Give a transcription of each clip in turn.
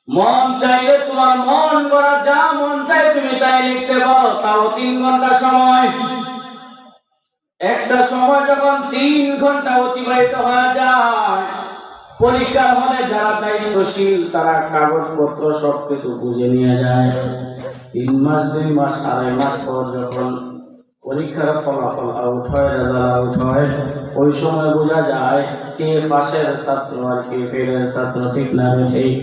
মন চাইলে তোমার মন গড়া যা মন চাই তুমি তাই লিখতে পারো, তাও 3 ঘন্টা সময়। একটা সময় যখন 3 ঘন্টা অতিবাহিত হয়ে যায়, পরীক্ষার হলে যারা দায়িত্বশীল তারা কাগজপত্র সবকিছু বুঝে নিয়ে যায়। 3 মাস 2 মাস 2.5 মাস পর যখন পরীক্ষার ফলাফল আউট হয়, রেজাল্ট আউট হয়, ওই সময় বোঝা যায় কে পাশের ছাত্র আর কে ফেলের ছাত্র। ঠিক না ঠিক?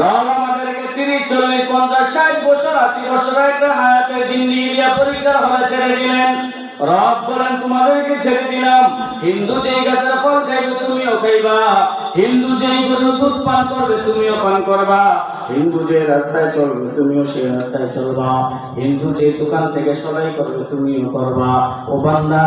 রব আমাদেরকে 30 40 50 60 বছর 80 বছর একটা হায়াতের জিন্দেগি দিয়া পরীক্ষার হলে ছেড়ে দিলেন। রব বলেন তোমাদেরকে ছেড়ে দিলাম, হিন্দু যেই গাছের ফল খাইবে তুমিও খাইবা, হিন্দু যেই গরুর দুধ পান করবে তুমিও পান করবা, হিন্দু যে রাস্তায় চলবে তুমিও সেই রাস্তায় চলবা, হিন্দু যে দোকান থেকে সবাই করবে তুমিও করবা। ও বান্দা,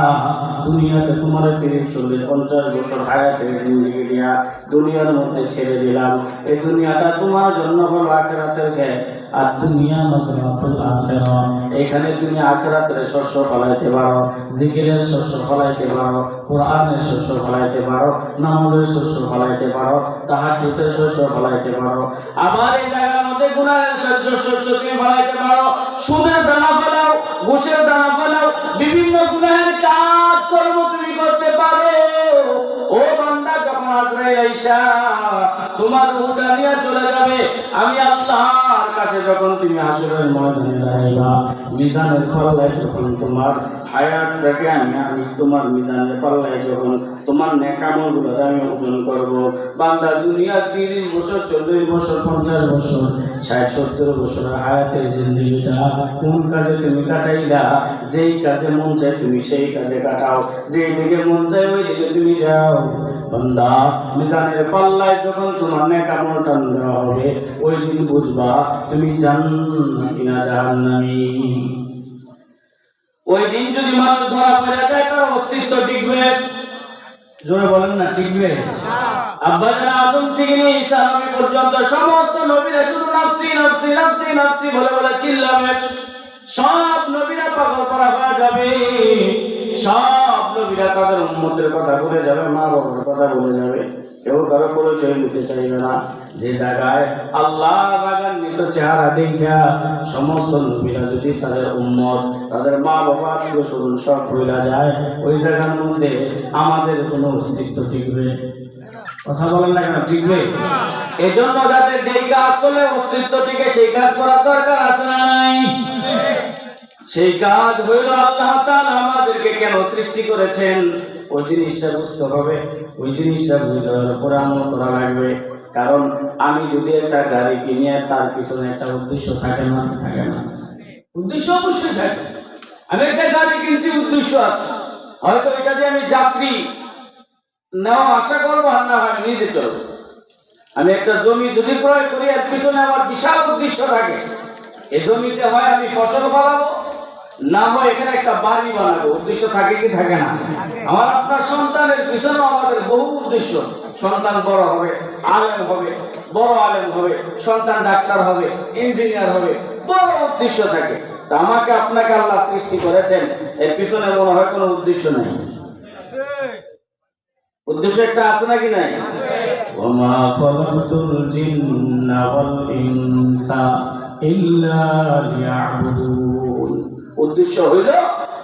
দুনিয়াতে তোমার 30 40 50 বছর হায়াতের জিন্দেগি দিয়া দুনিয়ার মধ্যে ছেড়ে দিলাম। এই দুনিয়াটা তোমার জন্য হলো আখিরাতের ঘর, আর দুনিয়া মাযরাতুল আখিরা। এখানে তুমি আখিরাতের শস্য ফলাইতে পারো, জিকিরের শস্য ফলাইতে পারো, কোরআনের শস্য ফলাইতে পারো, নামাজের শস্য ফলাইতে পারো, তাহাজ্জুদের শস্য ফলাইতে পারো। আবার এই জায়গার মধ্যে গুনাহের শস্য তুমি ফলাইতে পারো। সুদের দানা ফলাও, ঘুষের দানা ফলাও, বিভিন্ন গুনাহের কাজ কর্ম তুমি করতে পারো। ও বান্দা, যখন আজরাইল আইসা তোমার রূহটা নিয়ে চলে যাবে, আমি আল্লাহর কাছে যখন তুমি হাসরের ময়দানে দাঁড়াইবা, মিজানের পাল্লায় যখন তোমার হায়াতটাকে আমি তোমার মিজানের পাল্লায় যখন তোমার নেকামলগুলো আমি ওজন করব, বান্দা দুনিয়ার 30 বছর 40 বছর 50 বছর 60 70 বছর হায়াতের জিন্দেগিটা কোন কাজে তুমি কাটাইলা? যেই কাজে মন চায় তুমি সেই কাজে কাটাও, যেই দিকে মন চায় ওই দিকে তুমি যাও। বান্দা, মিজানের পাল্লায় যখন তোমার নেকামল টান দেওয়া হবে, ওই দিন বুঝবা তুমি জান্নাতি না জাহান্নামী। ওই দিন যদি মানুষ ধরা পড়ে যায়, তার অস্তিত্ব টিকবে? জোরে বলেন না, টিকবে? আব্বাজান আদম থেকে নিয়ে ঈসা নবী পর্যন্ত সমস্ত নবীরা শুধু নাফসি নাফসি নাফসি নাফসি বলে বলে চিল্লাবে। সব নবীরা পাগল করা হয়ে যাবে, সব নবীরা তাদের উম্মতের কথা বলে যাবে, মা বাবার কথা বলে যাবে, কেউ কারো পরিচয় নিতে চাইবে না। যে জায়গায় আল্লাহ রাগান্বিত চেহারা দেখা সমস্ত নবীরা যদি তাদের উম্মত, তাদের মা বাবা আত্মীয় স্বজন সব ভুলে যায়, ওই জায়গার মধ্যে আমাদের কোনো অস্তিত্ব টিকবে? কথা বলেন না কেন, টিকবে? এজন্য যাতে যেই কাজ করলে অস্তিত্ব টিকে সেই কাজ করার দরকার আছে না নাই? সেই কাজ হইল আল্লাহ তাআলা আমাদেরকে কেন সৃষ্টি করেছেন, ওই জিনিসটা বুঝতে হবে। ওই জিনিসটা বুঝার পরে আমল করা লাগবে। কারণ আমি যদি একটা গাড়ি কিনি, তার পিছনে একটা উদ্দেশ্য থাকে না? থাকে না? উদ্দেশ্য অবশ্যই থাকে। আমি একটা গাড়ি কিনছি, উদ্দেশ্য আছে। হয়তো এটা দিয়ে আমি যাত্রী নেওয়া আশা করবো, আর না হয় নিজে চলবো। আমি একটা জমি যদি ক্রয় করি, এর পিছনে আমার বিশাল উদ্দেশ্য থাকে। এই জমিতে হয় আমি ফসল ফলাবো, না হয় এখানে একটা বাড়ি বানাবো। উদ্দেশ্য থাকে কি থাকে না? আমার আপনার সন্তানের পিছনেও আমাদের বহু উদ্দেশ্য। সন্তান বড় হবে, আলেম হবে, বড় আলেম হবে, সন্তান ডাক্তার হবে, ইঞ্জিনিয়ার হবে, বড় উদ্দেশ্য থাকে। তা আমাকে আপনাকে আল্লাহ সৃষ্টি করেছেন, এর পিছনে মনে হয় কোনো উদ্দেশ্য নেই। উদ্দেশ্য একটা আছে নাকি নাই? ওমা খালাকতুল জিন্না ওয়াল ইনসা ইল্লা লিয়াবুদুন। উদ্দেশ্য হইল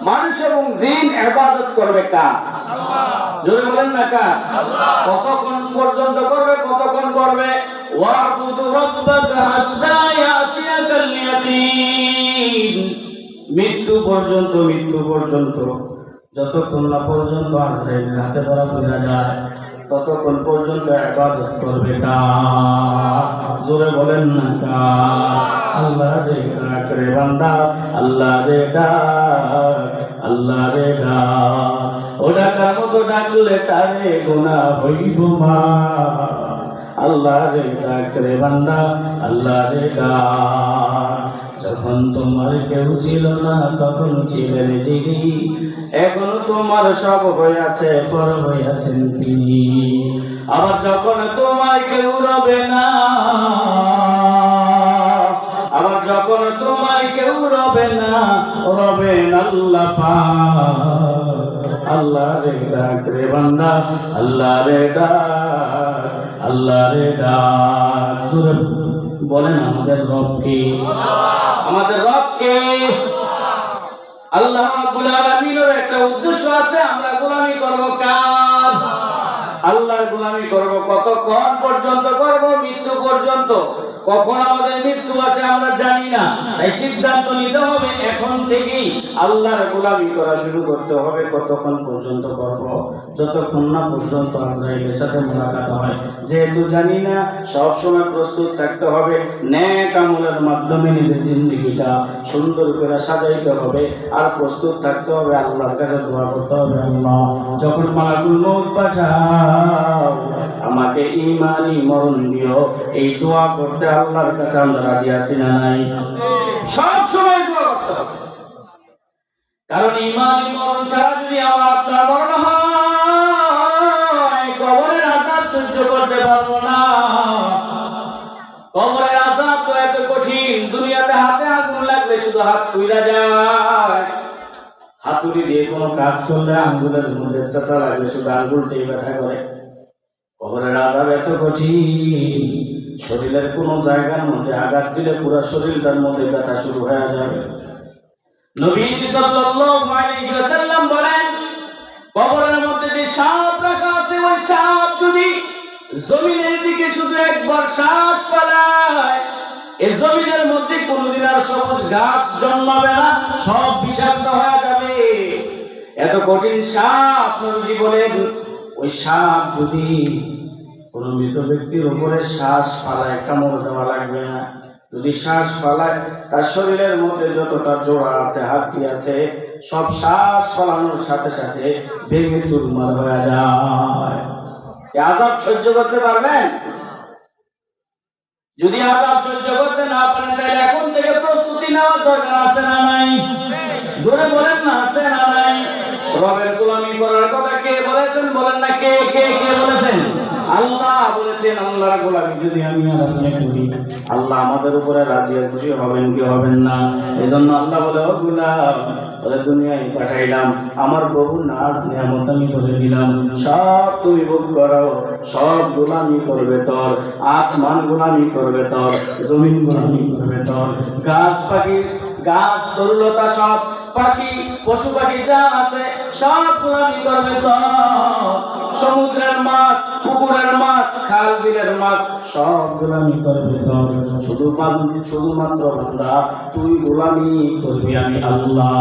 মানুষ এবং জিন ইবাদত করবে কার? আল্লাহ। জোরে বলেন না কার? আল্লাহ। কতক্ষণ পর্যন্ত করবে? কতক্ষণ করবে? ওয়াবুদু রাব্বাকা হাত্তা ইয়াতিয়াকাল ইয়াকিন। মৃত্যু পর্যন্ত, মৃত্যু পর্যন্ত, যতক্ষণ না পর্যন্ত আজরাইলের হাতে ধরা পড়ে যায়, ততক্ষণ পর্যন্ত ইবাদত করবে কার? জোরে বলেন না কার? আল্লাহ রে ডাক রে বান্দা, আল্লাহ রে ডাক, আল্লাহ রে ডাক। ও ডাকার মতো ডাকলে তারে গুনাহ হইব মা। আল্লাহ রে ডাক রে বান্দা, আল্লাহ রে ডাক। যখন তোমার কেউ ছিল না, তখন ছিলেন যিনি, এখন তোমার সব হইয়াছে, পর হইয়াছেন তিনি। আবার যখন তোমার কেউ রবে না, আবার যখন তোমার কেউ রবে না, রবেন আল্লাহ পাক। আল্লাহ রে ডাক রে বান্দা, আল্লাহ রে ডাক, আল্লাহ রে ডাক। বলেন আমাদের রব কে? আমাদের রব কে? আল্লাহ রাব্বুল আলামিনের একটা উদ্দেশ্য আছে, আমরা গোলামি করব কার? আল্লাহর গোলামি করব। কতক্ষণ পর্যন্ত করব? মৃত্যু পর্যন্ত। কখন আমাদের মৃত্যু আসে আমরা জানি না, তাই সিদ্ধান্ত নিতে হবে এখন থেকেই আল্লাহর গোলামি করা শুরু করতে হবে। কতক্ষণ পর্যন্ত করব? যতক্ষণ না পর্যন্ত আজরাইলের সাথে মুলাকাত হয়। যেহেতু জানি না, সব সময় প্রস্তুত থাকতে হবে। নেক আমলের মাধ্যমে নিজের জিন্দেগিটা সুন্দর করে সাজাইতে হবে, আর প্রস্তুত থাকতে হবে। আল্লাহর কাছে দোয়া করতে হবে, আল্লাহ যখন মালাকুল মউত পাঠাও আমাকে ঈমানি মরণ দিও। এই দোয়া করতে আল্লাহর কাছে আমরা রাজি আছি না নাই? সব সময় দোয়া করতে হবে, কারণ ঈমানি মরণ ছাড়া যদি আমার আপনার মরণ হয়, কবরের আযাব সহ্য করতে পারবো না। কবরের আযাব তো এত কঠিন, দুনিয়াতে হাতে আগুন লাগলে শুধু হাত পুড়া যায়। হাতুড়ি দিয়ে কোনো কাজ করলে আঙ্গুলের মধ্যে চাচা লাগলে শুধু আঙ্গুলটাই ব্যথা করে। কবরের আযাব এত কঠিন, শরীরের কোনো জায়গার মধ্যে আঘাত দিলে পুরো শরীরটার মধ্যে ব্যথা শুরু হয়ে যাবে। নবী সাল্লাল্লাহু আলাইহি ওয়াসাল্লাম বলেন, কবরের মধ্যে যে সাপ রাখা আছে, ওই সাপ যদি জমিনের দিকে শুধু একবার শ্বাস ফেলায়, এই জমিনের মধ্যে কোনোদিন আর সবুজ ঘাস জন্মাবে না, সব বিষাক্ত হয়ে যাবে। এত কঠিন সাপ। নবীজি বলেন, ওই সাপ যদি কোন মৃত ব্যক্তির উপরে শ্বাস ফালায়, কামড় দেওয়া লাগবে না। যদি শ্বাস ফালায়, তার শরীরের মধ্যে যতটা জোড়া আছে, হাড়টি আছে, সব শ্বাস ফালানোর সাথে সাথে ভেঙে চুরমার হয়ে যায়। আযাব সহ্য করতে পারবেন? যদি আযাব সহ্য করতে না পারেন, তাহলে এখন থেকে প্রস্তুতি নেওয়ার দরকার আছে না নাই? জোরে বলেন না, আছে না নাই? রবের গোলামি করার কথা কে বলেছেন? বলেন না, কে কে কে বলেছেন? আল্লাহ বলেছেন। আল্লাহর গোলামি যদি আমি আর আপনি করি, আল্লাহ আমাদের উপরে রাজি আর খুশি হবেন কি হবেন না? এজন্য আল্লাহ বলে, ও গোলাম, তোরে দুনিয়ায় পাঠাইলাম, আমার বহু নাজ নিয়ামত আমি তোরে দিলাম, সব তুমি ভোগ করো। সব গোলামি করবে তোর, আসমান গোলামি করবে তোর, জমিন গোলামি করবে তোর, গাছ পাখি, গাছ তরুলতা, সব পাখি পশু পাখি যা আছে সব গোলামি করবে তোর। সমুদ্রের মাছ, পুকুরের মাছ, খাল বিলের মাছ, সব গোলামি করবে তোর। শুধুমাত্র বান্দা তুই গোলামি করবি আমি আল্লাহ।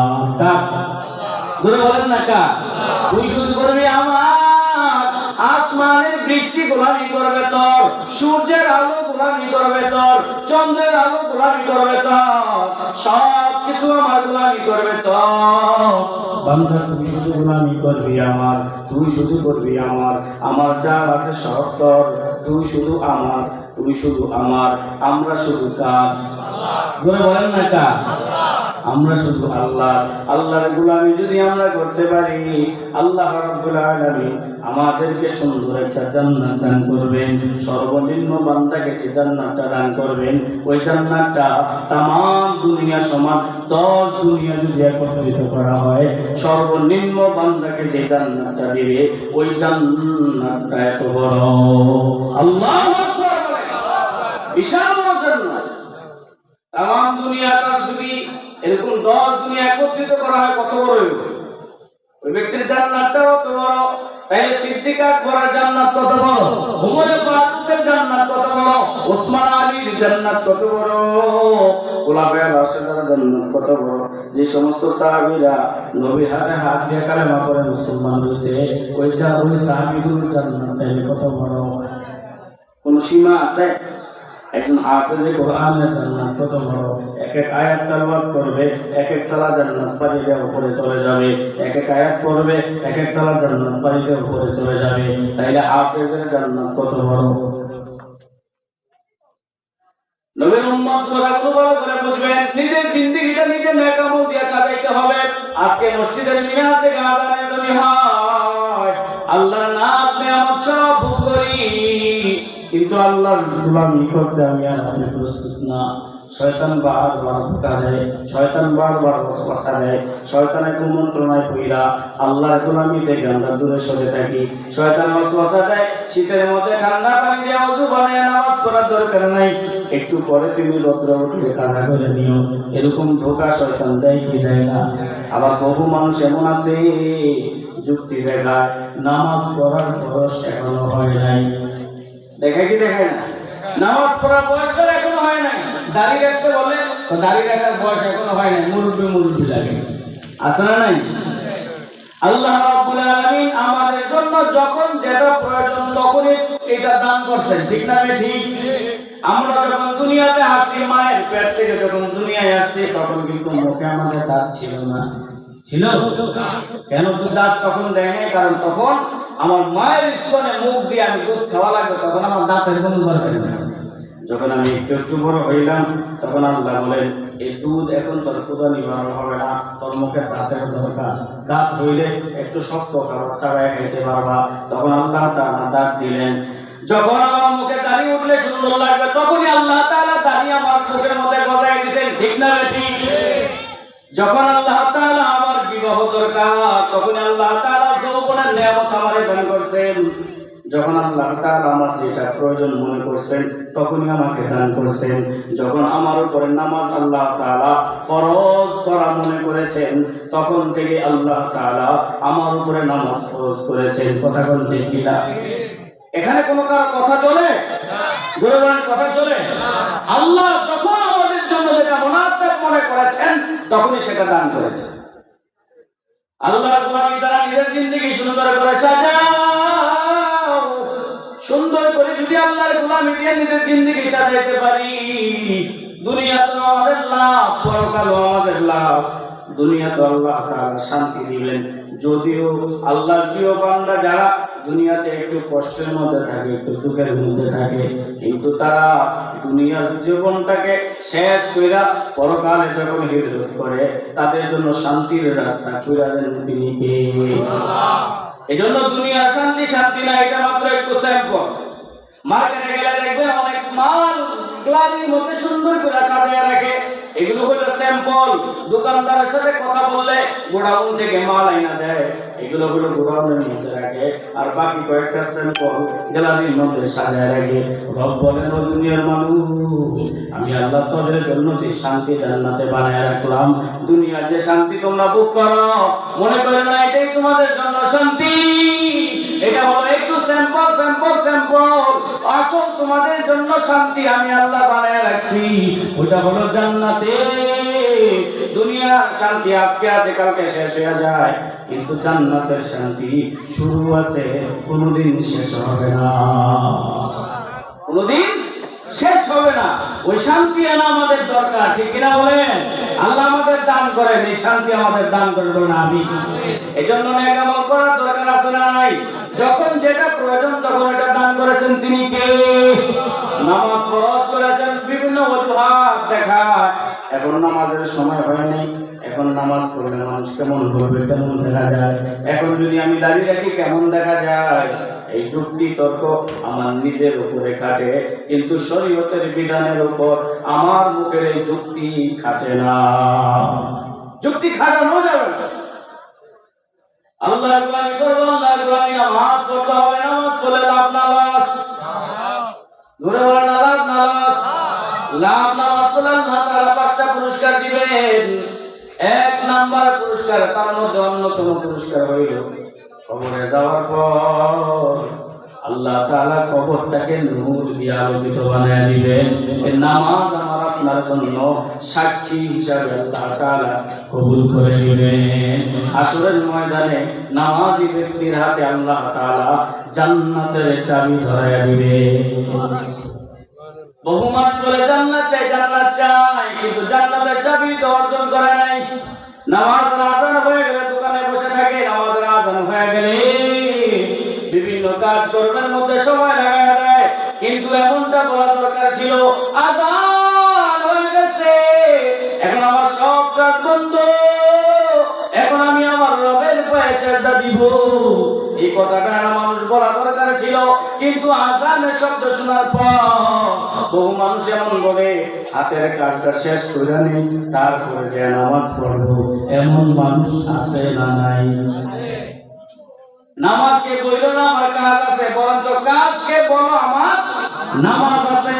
ধরে বলেন না, কা তুই শুধু করবি আমার। আসমানের বৃষ্টি গোলামি করবে তোর, সূর্যের আলো গোলামি করবে তোর, চন্দ্রের আলো গোলামি করবে তোর, সব কিছু আমার গোলামি করবে তোর। বান্দা তুই শুধু গোলামি করবি আমার, তুই শুধু করবি আমার। আমার যা আছে সব তোর, তুই শুধু আমার, তুই শুধু আমার। আমরা শুধু কার? জোরে বলেন না, কার? আমরা শুধু আল্লাহ। আল্লাহর গোলামি যদি আমরা করতে পারি, আল্লাহ রাব্বুল আলামিন আমাদেরকে সুন্দর একটা জান্নাত দান করবেন। সর্বনিম্ন বান্দাকে যে জান্নাতটা দান করবেন, ওই জান্নাতটা তামাম দুনিয়া সমান 10 দুনিয়া যদি একত্রিত করা হয়, সর্বনিম্ন বান্দাকে যে জান্নাতটা দিবে, ওই জান্নাতটা এত বড়। আল্লাহু আকবার। বিশাল জান্নাত। তামাম দুনিয়াটা যদি এরকম 10 দুনিয়া একত্রিত করা হয়, কত বড় হবে? ওই ব্যক্তির জান্নাতটাও কত বড়। তাহলে সিদ্দিক আকবরের জান্নাত কত বড়, ওমর ফারুকের জান্নাত কত বড়, ওসমান আলীর জান্নাত কত বড়, খোলাফায়ে রাশিদের জান্নাত কত বড়। যে সমস্ত সাহাবীরা নবীর হাতে হাত দিয়ে কালেমা পড়ে মুসলমান হয়েছে, ওই সাহাবীদের জান্নাত তাহলে কত বড়। কোন সীমা আছে? একজন হাফেজে কোরআনের জান্নাত কত বড়। এক এক আয়াত তেলাওয়াত করবে, এক এক তলা জান্নাত পানি দিয়ে উপরে চলে যাবে। এক এক আয়াত পড়বে, এক এক তলা জান্নাত পানি দিয়ে উপরে চলে যাবে। তাইলে হাফেজের জান্নাত কত বড়। নবীর উম্মত গোরা বড় করে বুঝবেন, নিজের জিন্দেগিটা নিজের নেক আমল দিয়ে সাজাইতে হবে। আজকে মসজিদের মিনার থেকে আযানের ধ্বনি হয়, আল্লাহর নাম নিয়ামত সব ভোগ করি, কিন্তু আল্লাহর গোলামি করতে আমি আর আপনি প্রস্তুত না। শয়তান বারবার ধোঁকা দেয়, শয়তান বারবার ওয়াসওয়াসা দেয়, শয়তানের কুমন্ত্রণায় পইরা আল্লাহর গোলামি থেকে আমরা দূরে সরে থাকি। শয়তান ওয়াসওয়াসা দেয়, শীতের মধ্যে ঠান্ডা পানি দিয়ে ওযু বানিয়ে নামাজ পড়ার দরকার নাই, একটু পরে তুমি রৌদ্র উঠলে কাজা করে নিও। এরকম ধোঁকা শয়তান দেয় কি দেয় না? আবার বহু মানুষ এমন আছে যুক্তি দেখায় নামাজ পড়ার বয়স এখনো হয় নাই। দেখায় কি দেখায় না? নামাজ পড়ার বয়স এখনো হয় নাই, দাড়ি রাখতে বলে দাড়ি রাখার বয়স এখনো হয় নাই, মুরব্বি লাগে। আছে না নাই? আল্লাহ রাব্বুল আলামিন আমাদের জন্য যখন যেটা প্রয়োজন তখনই এটা দান করছেন, ঠিক না ঠিক? আমরা যখন দুনিয়াতে আসছি, মায়ের পেট থেকে যখন দুনিয়ায় আসছি, তখন কিন্তু মুখে আমাদের দাঁত ছিল না। ছিল? কেন তো দাঁত তখন দেয় নাই? কারণ তখন আমার মায়ের স্তনে মুখ দিয়ে আমি দুধ খাওয়া লাগবে, তখন আমার দাঁতের কোনো দরকার নেই। যখন আমি একটু বড় হইলাম তখন আল্লাহ বলেন, এই দুধ এখন তোর ক্ষুধা নিবারণ হবে না, তোর মুখে দাঁতের দরকার। দাঁত হইলে একটু শক্ত খাবার চাবায় খাইতে পারবা। তখন আল্লাহ তাআলা দাঁত দিলেন। যখন আমার মুখে দাড়ি উঠলে সুন্দর লাগবে, তখনই আল্লাহ তাআলা দাড়ি আমার মুখের মধ্যে গজায় দিয়েছেন, ঠিক না ঠিক? যখন আল্লাহ তাআলা আমার বিবাহ দরকার, তখন আল্লাহ তাআলা যৌবনের নিয়ামত আমারে দান করছেন। যখন আল্লাহ তাআলা আমার যেটা প্রয়োজন মনে করছেন তখনই আমাকে দান করছেন। যখন আমার উপরে নামাজ আল্লাহ তাআলা ফরজ করা মনে করেছেন, তখন থেকে আল্লাহ তাআলা আমার উপরে নামাজ ফরজ করেছেন। কথা বলতে কি না? এখানে কোনো কারো কথা চলে? গুরুবানের কথা চলে? আল্লাহ যখন আমাদের জন্য যেটা মুনাসিব মনে করেছেন তখনই সেটা দান করেছেন। আল্লাহর গোলামি দ্বারা নিজের জিন্দেগি সুন্দর করে সাজাও। সুন্দর করে যদি আল্লাহর গোলামি দিয়ে নিজের জিন্দেগি সাজাইতে পারি, দুনিয়া তো আমাদের লাভ, পরকালও আমাদের লাভ। দুনিয়া তো আল্লাহ তাআলা শান্তি দিবেন। যদিও আল্লাহর প্রিয় বান্দা যারা দুনিয়াতে একটু কষ্টের মধ্যে থাকে, একটু দুঃখের মধ্যে থাকে, কিন্তু তারা দুনিয়ার জীবনটাকে শেষ কইরা পরকালে যখন হিজরত করে তাদের জন্য শান্তির রাস্তা কইরা দেন তিনি কে? আল্লাহ। এজন্য দুনিয়ার শান্তি শান্তি না, এটা মাত্র একটু স্যাম্পল। মার্কেটে গেলে দেখবেন অনেক মাল গ্লাসের মধ্যে সুন্দর করে সাজিয়ে রাখে, এগুলো হলো স্যাম্পল। দোকানদারের সাথে কথা বললে গোডাউন থেকে মাল আইনা দেয়, এগুলো হলো গোডাউনের মধ্যে রাখে, আর বাকি কয়েকটা স্যাম্পল গ্যালারির মধ্যে সাজিয়ে রাখে। রব বলেন, ও দুনিয়ার মানুষ, আমি আল্লাহ তোদের জন্য যে শান্তি জান্নাতে বানায় রাখলাম, দুনিয়ার যে শান্তি তোমরা ভোগ করো, মনে করে না এটাই তোমাদের জন্য শান্তি। এটা হলো একটু স্যাম্পল স্যাম্পল স্যাম্পল। আসল তোমাদের জন্য শান্তি আমি আল্লাহ বানায় রাখছি, ওটা হলো জান্নাতে। দুনিয়ার শান্তি আজকে আছে কালকে শেষ হয়ে যায়, কিন্তু জান্নাতের শান্তি শুরু আছে, কোনোদিন শেষ হবে না, কোনোদিন শেষ হবে না। ওই শান্তি আনা আমাদের দরকার, ঠিক কিনা বলেন? আল্লাহ আমাদের দান করেন, এই শান্তি আমাদের দান করবেন না আমি। এজন্য নেক আমল করার দরকার আছে না নাই? যখন যেটা প্রয়োজন তখন এটা দান করেছেন তিনি কে? নামাজ ফরজ করেছেন, বিভিন্ন অজুহাত দেখায় এখন নামাজের সময় হয় নাই, এখন নামাজ পড়লে মানুষ কেমন করবে, কেমন দেখা যায়, এখন যদি আমি দাঁড়িয়ে রাখি কেমন দেখা যায়। এই যুক্তি তর্ক আমার নিজের উপরে খাটে, কিন্তু শরীয়তের বিধানের উপর আমার মুখের এই যুক্তি খাটে না। যুক্তি খাটানো যাবে না। আল্লাহর গোলামি করবো, আল্লাহর গোলামি, নামাজ পড়তে হবে, নামাজ পড়লে লাভ না লস? ধরে বলেন না লাভ না লস? লাভ। নামাজ পড়লে আল্লাহ তাআলা 5টা পুরস্কার দিবেন। 1 নাম্বার পুরস্কার, তার মধ্যে অন্যতম পুরস্কার হইল কবরে যাওয়ার পর আল্লাহ তাআলা কবরটাকে নূর দিয়ে আলোকিত বানায় দিবেন। এই নামাজ আমার আপনার জন্য সাক্ষী হিসাবে আল্লাহ তাআলা কবুল করে নেবেন। হাসরের ময়দানে নামাজি ব্যক্তির হাতে আল্লাহ তাআলা জান্নাতের চাবি ধরায় দিবেন। বহুমান বলে জান্নাত চাই, জান্নাত চাই, কিন্তু জান্নাতের চাবি তো অর্জন করে নাই। নামাজের আযান হয়ে গেলে দোকানে বসে থাকে, নামাজের আযান হয়ে গেলে বিভিন্ন কাজ কর্মের মধ্যে সময় লাগায় দেয়, কিন্তু এমনটা বলা দরকার ছিল, আযান হয়ে গেছে, এখন আমার সব কাজ বন্ধ, এখন আমি আমার রবের পায়ে পায়ে সেজদা দিব, এই কথাটা মানুষ বলা দরকার ছিল। কিন্তু আযানের শব্দ শোনার পর বহু মানুষ এমন বলে হাতের কাজটা শেষ করে নেই তারপরে যে নামাজ পড়বো, এমন মানুষ আছে না নাই? নামাজকে বইল না আমার কাজ আছে, বরঞ্চ কাজকে বলো আমার নামাজ আছে।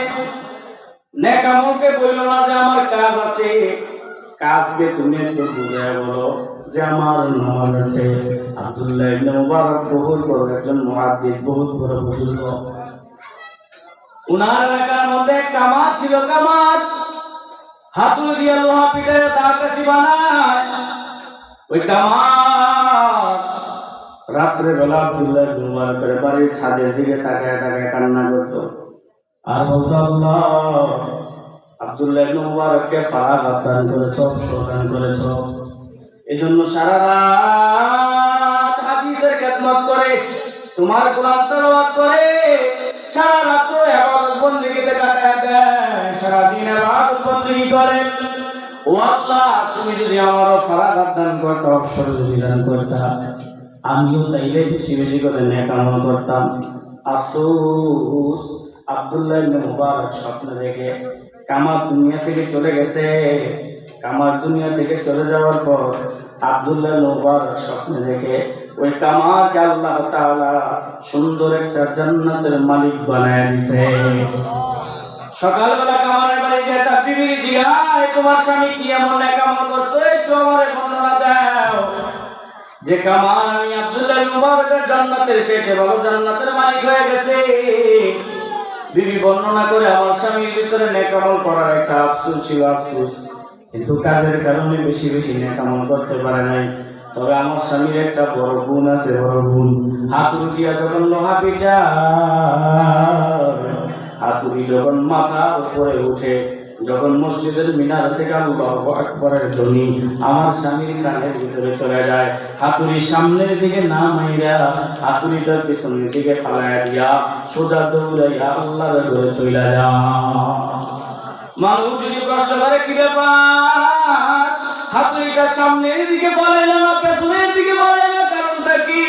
নেক আমলকে বইল না যে আমার কাজ আছে, কাজকে তুমি একটু বুঝায় বলো যে আমার নামাজ আছে। আব্দুল্লাহ ইবনে মুবারক বহুত বড় একজন মুহাদ্দিস, বহুত বড় বুজুর্গ। উনার এলাকার মধ্যে কামার ছিল, কামার হাতুড়ি দিয়ে লোহা পিটায় তার কাছে বানায়। ওই কামার রাত্রে বেলা আব্দুল্লাহ ইবনে মুবারকের বাড়ির ছাদের দিকে তাকায় তাকায় কান্না করত আর বলতো, আল্লাহ আব্দুল্লাহ ইবনে মুবারককে ফারাগাত দান করেছ, প্রদান করেছ, এজন্য সারা রাত হাদিসের খেদমত করে, তোমার কোরআন তেলাওয়াত করে, সারা রাত ইবাদত বندگিতে কাটায় দেয়, সারা দিন ইবাদত বندگি করে। ও আল্লাহ, তুমি যদি আমার ফারাগাত দান করতে, অবসর যদি দান করতা, আমিও তাইলে বেশি বেশি করে নেক আমল করতাম। আফসোস, আব্দুল্লাহ ইবনে মুবারক স্বপ্ন দেখে কামার দুনিয়া থেকে চলে গেছে। কামার দুনিয়া থেকে চলে যাওয়ার পর আব্দুল্লাহ ইবনে মুবারক স্বপ্ন দেখে ওই কামারকে আল্লাহ তাআলা সুন্দর একটা জান্নাতের মালিক বানায় দিয়েছে। সকালবেলা কামারের বাড়ি গিয়ে তার বিবিকে জিজ্ঞাসা, তোমার স্বামী কি এমন নেক আমল করতো, একটু আমারে বর্ণনা দাও। যে কামার আমি আব্দুল্লাহ ইবনে মুবারকের জান্নাতের পেটে বড় জান্নাতের মালিক হয়ে গেছে। বিবি বর্ণনা করে আমার স্বামীর ভিতরে নেক আমল করার একটা আফসোস ছিল, আফসোস, কিন্তু কাজের কারণে বেশি বেশি নেক আমল করতে পারে নাই। তবে আমার স্বামীর একটা বড় গুণ আছে, বড় গুণ, হাতুড়ি দিয়া যখন লোহা পিটায়, হাতুড়ি যখন মাথার উপরে উঠে, যখন মসজিদের মিনার থেকে আল্লাহু আকবারের ধ্বনি আমার স্বামীর কানের ভিতরে চলে যায়, হাতুড়ি সামনের দিকে না মাইরা হাতুড়িটা পিছনের দিকে ফালাইয়া দিয়া সোজা দৌড়াইয়া আল্লাহর ঘরে চলে যায়। মানুষ যদি প্রশ্ন করে কি ব্যাপার, হাতুড়িটা সামনের দিকে বলে না পেছনের দিকে বলে না, কারণটা কি?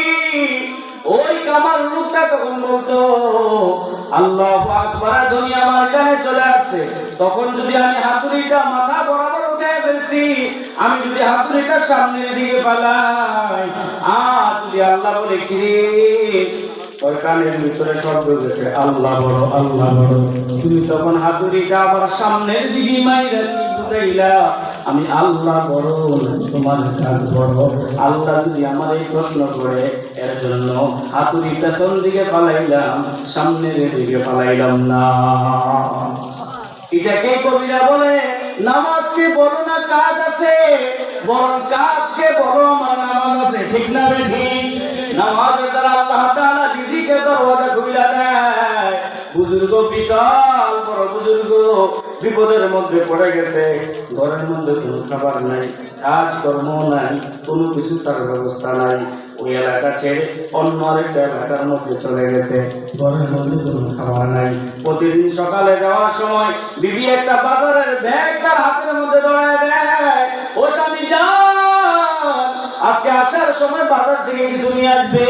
ওই কামার লোকটা তখন বলতো, আল্লাহু আকবার ধ্বনি আমার কানে চলে আসছে, তখন যদি আমি হাতুড়িটা মাথা বরাবর উঠায় ফেলছি, আমি যদি হাতুড়িটা সামনের দিকে ফালাই, আর যদি আল্লাহ বলে কি রে, ওর কানের ভিতরে শব্দ গেছে আল্লাহ বড়, আল্লাহ বড়, তুমি তখন হাতুড়িটা আবার সামনের দিকে মাইরা কি বুঝাইলা আমি আল্লাহ বড় না তোমার কাজ বড়? আল্লাহ যদি আমার এই প্রশ্ন করে, এর জন্য হাতুড়ি পেছন দিকে ফালাইলাম, সামনের দিকে ফালাইলাম না। এটাকে কবিরা বলে নামাজকে বড় না কাজ আছে, বরং কাজকে বড় আমার নামাজ আছে। ঠিক না রে? ঠিক। নামাজের দ্বারা আল্লাহ তাআলা রিজিকে দরওয়াজা খুলে দেয়। বুজুর্গ, বিশাল বড় বুজুর্গ বিপদের মধ্যে পড়ে গেছে, ঘরের মধ্যে কোনো খাবার নাই, কাজ কর্ম নাই, কোনো কিছু তার ব্যবস্থা নাই, ওই এলাকা ছেড়ে অন্য আরেকটা এলাকার মধ্যে চলে গেছে, ঘরের মধ্যে কোনো খাবার নাই। প্রতিদিন সকালে যাওয়ার সময় বিবি একটা বাজারের ব্যাগ তার হাতের মধ্যে ধরায় দেয়, ও স্বামী যান, আজকে আসার সময় বাজার থেকে কিছু নিয়ে আসবে।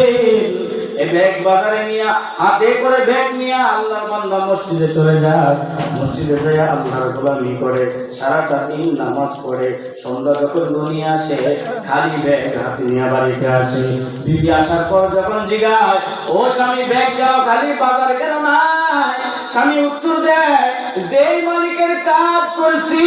এই ব্যাগ বাজারে নিয়ে হাতে করে ব্যাগ নিয়ে আল্লাহর বান্দা মসজিদে চলে যায়, মসজিদে যায় আল্লাহর গোলামি করে, সারাটা দিন নামাজ পড়ে, সন্ধ্যা যখন ঘনিয়ে আসে খালি ব্যাগ হাতে নিয়ে বাড়িতে আসে। বিবি আসার পর যখন জিজ্ঞাসা, ও স্বামী ব্যাগ যাও খালি, বাজার কেন নাই? স্বামী উত্তর দেয়, যেই মালিকের কাজ করছি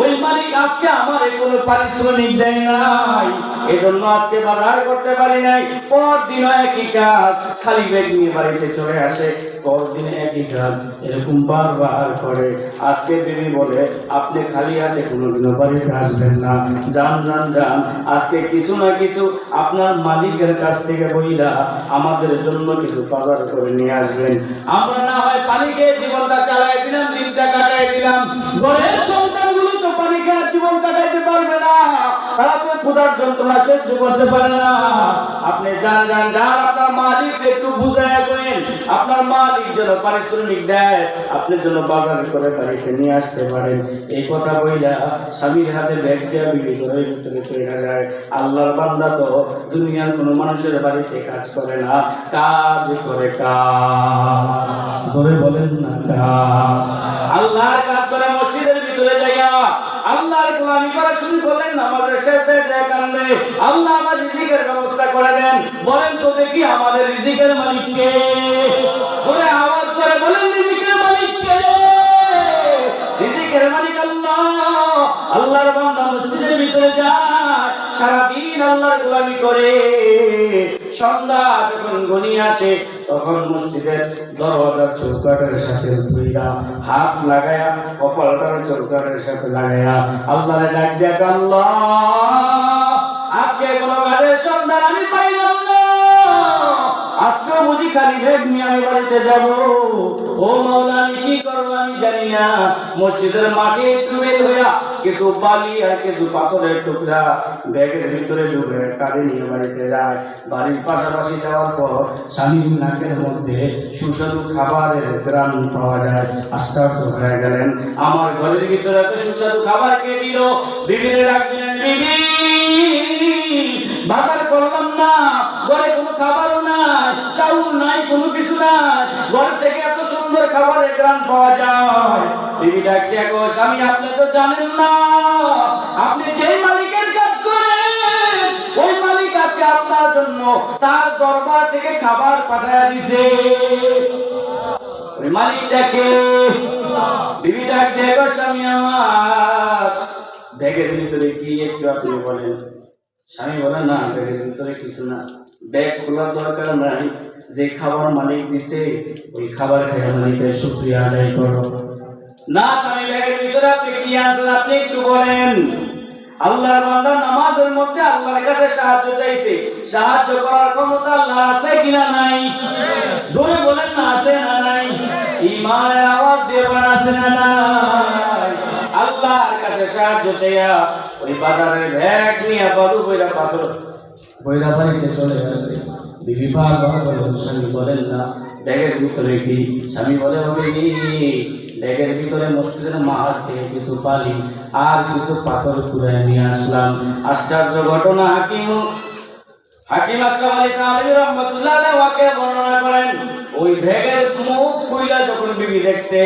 ওই মালিক আজকে আমার কোনো পারিশ্রমিক দেয় নাই, এজন্য আজকে বাজার করতে পারি নাই। পরদিন একই কাজ, খালি ব্যাগ নিয়ে বাড়িতে চলে আসে, পরদিন একই কাজ, এরকম বারবার করে। আজকে বিবি বলে, আপনি খালি হাতে কোনোদিনও বাড়িতে আসবেন না, যান যান যান, আজকে কিছু না কিছু আপনার মালিকের কাছ থেকে বইরা আমাদের জন্য কিছু বাজার করে নিয়ে আসবেন। আমরা না হয় পানি খেয়ে জীবনটা চালাই দিলাম, দিনটা কাটাই দিলাম, ঘরের সন্তানগুলো তো পানি খেয়ে জীবন কাটাইতে পারবে না, তারা তো ক্ষুধার যন্ত্রণা সহ্য করতে পারে না। আপনি যান আপনার মালিক একটু বুঝাইয়া করেন, আপনার মালিক যেন পারিশ্রমিক দেয়, আপনার জন্য বাজার করে বাড়িতে নিয়ে আসতে পারেন। এই কথা বইলা স্বামীর হাতে ব্যাগ দেওয়া বিক্রি করে ভিতরে চলে যায়। আল্লাহর বান্দা তো দুনিয়ার কোনো মানুষের বাড়িতে কাজ করে না, কাজ করে কাজ ধরে বলেন না কাজ। আল্লাহর কাজ করে মসজিদের ভিতরে যাইয়া আল্লাহর গোলামি করা শুরু করলেন, আমাদের শেষে যায় কান্দে, আল্লাহ আমার রিজিকের ব্যবস্থা করে দেন। বলেন তো দেখি আমাদের রিজিকের মালিক কে? বলে আওয়াজ করে বলেন রিজিকের মালিক কে? রিজিকের মালিক আল্লাহ। আল্লাহর বান্দা মসজিদের ভিতরে যায়, সারাদিন আল্লাহর গোলামি করে, সন্ধ্যা যখন ঘনিয়ে আসে তখন মসজিদের দরওয়াজার চৌকাঠের সাথে ধুইরা হাত লাগায়া, কপালটার চৌকাঠের সাথে লাগায়া আল্লাহরে ডাক দেয়, আল্লাহ আজকে কোনো কাজের সন্ধান আমি পাইলাম না, আজকেও বুঝি খালি ভেগ নিয়ে আমি বাড়িতে যাবো। ও মাওলা আমি কি করবো আমি জানি না। মসজিদের মাঠে একটু বের হইয়া কিছু বালি আর কিছু পাথরের টুকরা ব্যাগের ভিতরে ঢুকে কাঁধে নিয়ে বাড়িতে যায়। বাড়ির পাশাপাশি যাওয়ার পর স্বামীর নাকের মধ্যে সুস্বাদু খাবারের গ্রাম পাওয়া যায়। আশ্চর্য হয়ে গেলেন, আমার ঘরের ভিতরে এত সুস্বাদু খাবার কে দিল? বিবিরে ডাকলেন, বিবি বাজার করলাম না, ঘরে কোনো খাবারও নাই, চাউল নাই, কোনো কিছু নাই, ঘর থেকে এত সুন্দর খাবারের গ্রাম পাওয়া যায়। বিবি ডাকতে গো, স্বামী আপনি তো জানেন না, আপনি যে মালিকের কাজ করেন ওই মালিক আজকে আপনার জন্য তার দরবার থেকে খাবার পাঠায় দিছে। ওই মালিকটাকে? বিবি ডাকতে গো, স্বামী আমার ব্যাগের ভিতরে কি একটু আপনি বলেন। স্বামী বলে, না ব্যাগের ভিতরে কিছু না, ব্যাগ খোলার দরকার নাই, যে খাবার মালিক দিছে ওই খাবার খেয়ে মালিকের শুকরিয়া আদায় করো। না স্বামী, ব্যাগের ভিতরে আপনি কি আনছেন আপনি একটু বলেন। আল্লাহর বান্দা নামাজের মধ্যে আল্লাহর কাছে সাহায্য চাইছে, সাহায্য করার ক্ষমতা আল্লাহ আছে কিনা নাই? জোরে বলেন না, আছে না নাই? ঈমানের আওয়াজ দিয়ে বলেন আছে না নাই? আল্লাহর কাছে সাহায্য চাইয়া ওই বাজারের ব্যাগ নিয়ে বালু বইরা পাথর বইরা বাড়িতে চলে আসে। বিবি বারবার বলেন, স্বামী বলেন না ব্যাগের ভিতরে কি? স্বামী বলে, ব্যাগের ভিতরে মসজিদের মাহার থেকে কিছু বালি আর কিছু পাথর কুড়ায় নিয়ে আসলাম। আশ্চর্য ঘটনা হাকিম আশরাফ আলী থানভী রাহমাতুল্লাহ আলাইহি ওয়াকে বর্ণনা করেন, ওই ব্যাগের মুখ খুইলা যখন বিবি দেখছে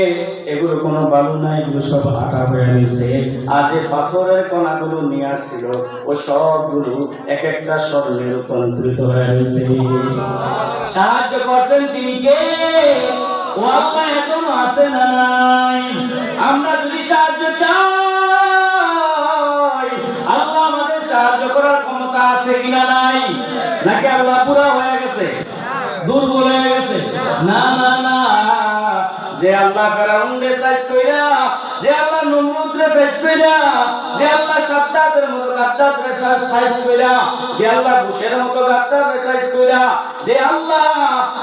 এগুলো কোনো বালু নাই, এগুলো সব আটা হয়ে নিছে, আর যে পাথরের কণাগুলো নিয়ে আসছিল ওই সবগুলো এক একটা স্বর্ণে রূপান্তরিত হয়ে গেছে। সাহায্য করছেন তিনি কে? ও আল্লাহ এখনো আছে না নাই? আমরা যদি সাহায্য চাই আল্লাহ আমাদের সাহায্য করার ক্ষমতা আছে কিনা নাই? নাকি আল্লাহ পুরা হয়ে গেছে, দুর্বল হয়ে গেছে? না না না, যে আল্লাহ ফেরাউনকে সাইজ কইরা, যে আল্লাহ নমরুদকে সাইজ কইরা, যে আল্লাহ সাদ্দাতের মতো গাদ্দারকে সাইজ কইরা, যে আল্লাহ বুশের মতো গাদ্দারকে সাইজ কইরা, যে আল্লাহ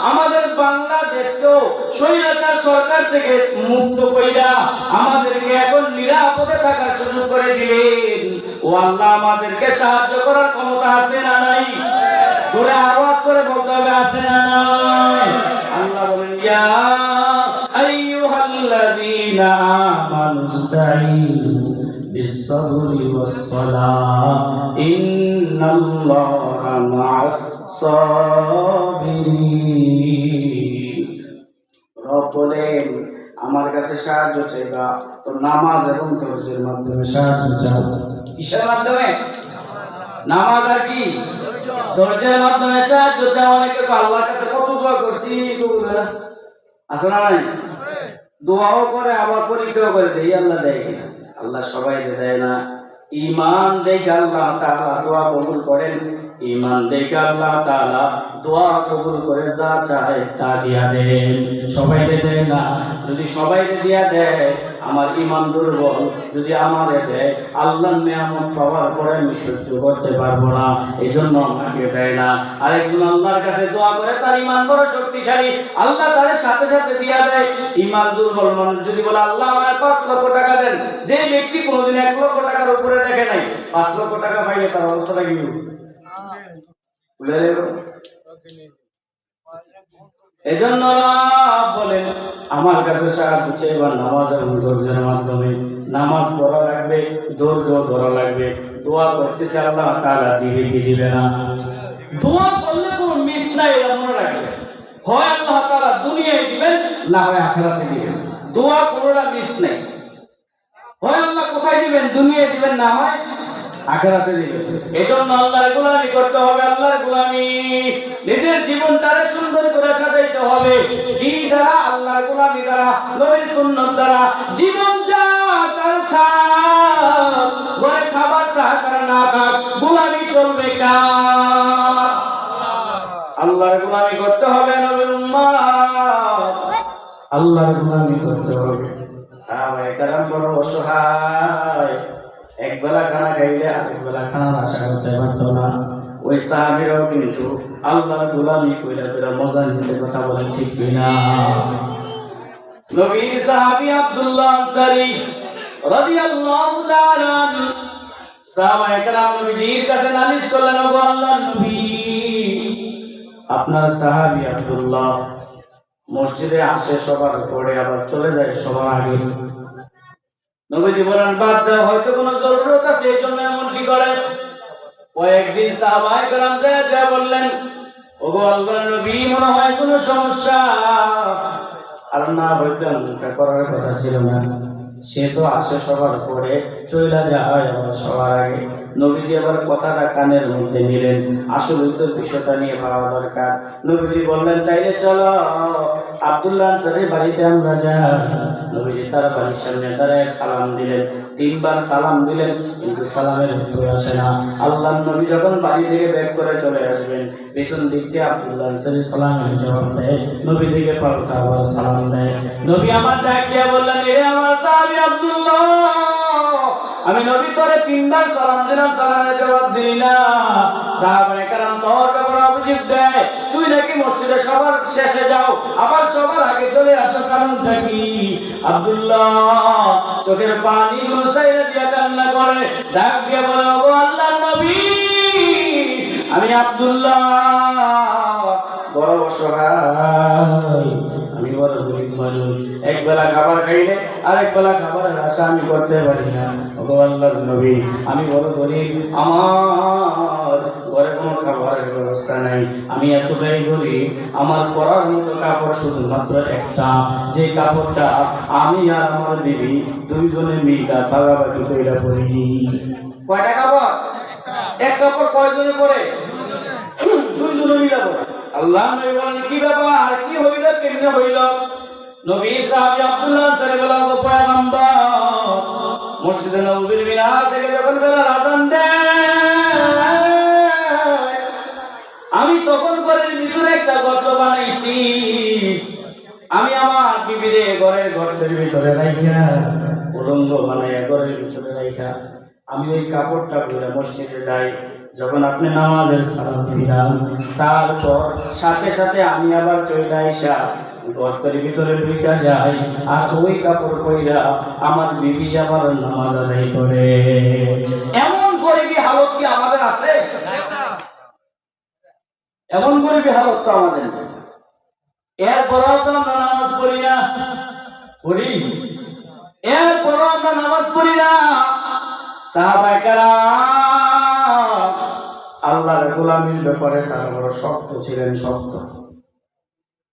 আমাদের বাংলাদেশকে স্বৈরাচার সরকার থেকে মুক্ত কইরা আমাদেরকে এখন নিরাপদে থাকার সুযোগ করে দিলেন, ও আল্লাহ আমাদেরকে সাহায্য করার ক্ষমতা আছে না নাই? করে আওয়াজ করে বলতে হবে আছে না নাই? আল্লাহ বলেন, ইয়া আইয়ুহাল্লাযীনা আমানুস্তাঈনু বিস-সাবরি ওয়াস-সালাহ ইন্নাল্লাহা মা'আস-সাবিরিন। রব বলেন, আমার কাছে সাহায্য চাইবা তো নামাজ এবং ধৈর্যের মাধ্যমে সাহায্য চাও। কিসের মাধ্যমে? নামাজ আর কি? ধৈর্যের মাধ্যমে সাহায্য চাও। অনেকে আল্লাহর কাছে কত দোয়া করছি, আছে না নাই? দোয়াও করে আবার পরীক্ষা করে দেই, আল্লাহ দেয় কিনা? আল্লাহ সবাই দেয় না। ঈমান দেখে আল্লাহ তাআলা দোয়া কবুল করেন, ঈমান দেখে আল্লাহ তাআলা দোয়া কবুল করে যা চায় তা দিয়া দেন। সবাইকে দেয় না, যদি সবাইকে দিয়া দেয় আমার ঈমান দুর্বল, যদি আমারে দেয় আল্লাহর নিয়ামত পাওয়ার পরে আমি সহ্য করতে পারবো না, এই জন্য আমাকে দেয় না। আরেকজন আল্লাহর কাছে দোয়া করে তার ঈমান বড় শক্তিশালী, আল্লাহ তার সাথে সাথে দিয়া দেয়। ঈমান দুর্বল মানুষ যদি বলে আল্লাহ আমার 5 লক্ষ টাকা দেন, যে ব্যক্তি কোনোদিন 1 লক্ষ টাকার উপরে দেখে নাই 5 লক্ষ টাকা পাইলে তার অবস্থাটা কি হবে? এজন্য বলেন আমার কাছে সাহায্য চাইবার নামাজ এবং ধৈর্যের মাধ্যমে। নামাজ পড়া লাগবে, ধৈর্য ধরা লাগবে, দোয়া করতেছে আল্লাহ তাআলা দিবে কি দিবে না। দোয়া করলে কোনো মিস নাই, এটা মনে রাখবেন। হয় আল্লাহ তাআলা দুনিয়ায় দিবেন, না হয় আখিরাতে দিবেন। দোয়া কোনোটা মিস নাই, হয় আল্লাহ কোথায় দিবেন, দুনিয়ায় দিবেন, না হয় আখিরাতে দিবেন। এজন্য আল্লাহর গোলামি করতে হবে। আল্লাহর গোলামি নিজের জীবনটারে সুন্দর করে সাজাইতে হবে। কি দ্বারা? আল্লাহর গোলামি দ্বারা, নবীর সুন্নাত দ্বারা। জীবন যা তার থাক, ঘরে খাবার থাক আর না থাক, গোলামি চলবে কার? আল্লাহর গোলামি করতে হবে নবীর উম্মত, আল্লাহর গোলামি করতে হবে। সাহাবায়ে কেরাম বড় অসহায়, একবেলা খানা খাইলে আরেকবেলা খানার আশা করতে পারত না। ওই সাহাবীরাও কিন্তু আল্লাহর গোলামি কইরা তারা মজা নিতে কথা বলেন, ঠিক কিনা? নবীর সাহাবী আব্দুল্লাহ আনসারী রাদিয়াল্লাহু তাআলা সাহাবায়ে কেরাম নবীজির কাছে নালিশ করলেন, ওগো আল্লাহর নবী, আপনার সাহাবী আব্দুল্লাহ মসজিদে আসে সবার পরে আবার চলে যায় সবার আগে। নবীজি বলেন বাদ দাও, হয়তো কোনো জরুরত আছে এই জন্য এমনটি করে। কয়েকদিন সাহাবায়ে কেরাম যা বললেন, ওগো আল্লাহর নবী, মনে হয় কোনো সমস্যা। আর না হয়তো এমনটা করার কথা ছিল না, সে তো আসে সবার পরে চলে যায় আবার সবার আগে। নবীজি আবার কথাটা কানের মধ্যে নিলেন, আসলে তো বিষয়টা নিয়ে ভাবা দরকার। নবীজি বললেন তাইলে চলো আব্দুল্লাহ আনসারীর বাড়িতে আমরা যাই। নবীজি তার বাড়ির সামনে দাঁড়ায় সালাম দিলেন, 3 বার সালাম দিলেন, কিন্তু সালামের উত্তর আসে না। আল্লাহর নবী যখন বাড়ি থেকে ব্যাক করে চলে আসবেন, পেছন দিক দিয়ে আব্দুল্লাহ আনসারী সালামের জবাব দেয়, নবীজিকে পাল্টা আবার সালাম দেয়। নবী আমার ডাক দিয়ে বললেন, এ আমার সাহাবী আব্দুল্লাহ, আমি নবী করে 3 বার সালাম দিলাম, সালামের জবাব দিলি না। সাহাবায়ে কেরাম তোর ব্যাপারে অভিযোগ দেয়, তুই নাকি মসজিদে সবার শেষে যাও, আবার সবার আগে চলে আসো, কারণটা কি? আব্দুল্লাহ চোখের পানি মুছাইয়া দিয়া কান্না করে, ডাক দিয়ে বলে, ওগো আল্লাহর নবী, আমি আব্দুল্লাহ বড় অসহায়, আমি বড় গরিব মানুষ, একবেলা খাবার খাইলে আরেক বেলা খাবারের আশা আমি করতে পারি না। ওগো আল্লাহর নবী, আমি বড় গরিব, আমার ঘরে কোনো খাবারের ব্যবস্থা নাই, আমি এতটাই গরিব, আমার পরার মতো কাপড় শুধুমাত্র একটা, যে কাপড়টা আমি আর আমার বিবি দুইজনে মিলা ভাগাভাগি কইরা পরি। কয়টা কাপড়? এক কাপড় কয়জনে পরে? দুইজনে মিলা পরে। আল্লাহ নবী বলেন, কি ব্যাপার, কি হইল, কেমনে হইল? নবী সাহাবী আব্দুল্লাহ আনসারী বলেন, ওগো পয়গম্বর, মসজিদে নববীর মিনার থেকে যখন বেলাল আযান দেয়, আমি তখন ঘরের ভিতরে একটা গর্ত বানাইছি, আমি আমার বিবিরে ঘরের গর্তের ভিতরে রাইখা, উলঙ্গ বানাইয়া ঘরের ভিতরে রাইখা আমি ওই কাপড়টা পরে মসজিদে যাই। যখন আপনি নামাজের সালাম দিলাম, তারপর সাথে সাথে আমি আবার চলে আইসা গর্তের ভিতরে ঢুকা যাই, আর ওই কাপড় পইরা আমার বিবি আবার নামাজ আদায় করে। এমন গরিবী হালত কি আমাদের আছে? এমন গরিবী হালত তো আমাদের নেই। এরপরও তো আমরা নামাজ পড়ি না, পড়ি, এরপরও আমরা নামাজ পড়ি না। সাহাবায়ে কেরাম আল্লাহর গোলামির ব্যাপারে তারা বড় শক্ত ছিলেন, শক্ত।